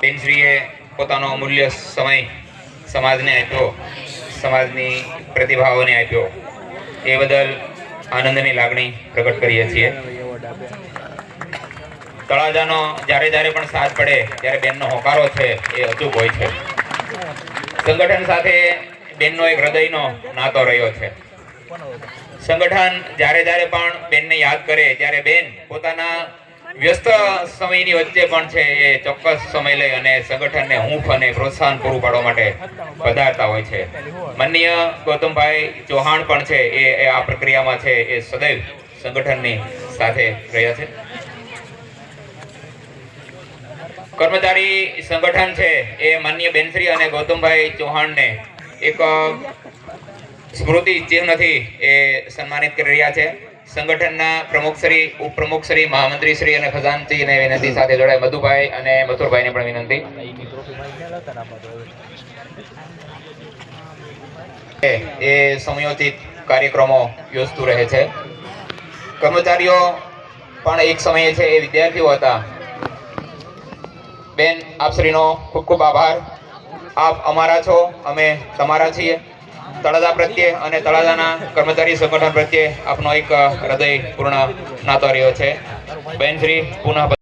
બેનશ્રીએ પોતાનો અમૂલ્ય સમય સમાજને આપ્યો, સમાજની પ્રતિભાઓને આપ્યો, એ બદલ આનંદની લાગણી પ્રગટ કરીએ છીએ. તળાજાનો જ્યારે જ્યારે પણ સાથ પડે ત્યારે બેનનો હોકારો છે એ અચૂક હોય છે. સંગઠન સાથે બેનનો એક હૃદયનો નાતો રહ્યો છે. સંગઠન જ્યારે જ્યારે પણ બેનને યાદ કરે ત્યારે બેન પોતાના વ્યસ્ત સમયની વચ્ચે પણ છે એ ચોક્કસ સમય લઈ અને સંગઠનને હૂંફ અને પ્રોત્સાહન પૂરું પાડવા માટે પધારતા હોય છે. માનનીય ગૌતમભાઈ ચૌહાણ પણ છે એ આ પ્રક્રિયામાં છે એ સદૈવ સંગઠનની સાથે રહ્યા છે. કર્મચારી સંગઠન છે એ માનનીય બેનશ્રી અને ગૌતમભાઈ ચૌહાણને એક સ્મૃતિ ચિહ્નથી એ સન્માનિત કરી રહ્યા છે. સંગઠનના પ્રમુખશ્રી, ઉપપ્રમુખશ્રી, મહામંત્રીશ્રી અને ખજાનચીને વિનંતી સાથે જોડાય મધુભાઈ અને મથુરભાઈને પણ વિનંતી. એ સમયોચિત કાર્યક્રમો યોજતું રહે છે. કર્મચારીઓ પણ એક સમયે છે એ વિદ્યાર્થીઓ હતા. બેન, આપશ્રીનો ખૂબ ખૂબ આભાર. આપ અમારા છો, અમે તમારા છીએ. તળાજા પ્રત્યે અને તળાજાના કર્મચારી સંગઠન પ્રત્યે આપનો એક હૃદયપૂર્ણ નાતો રહ્યો છે. બેનશ્રી પુનઃ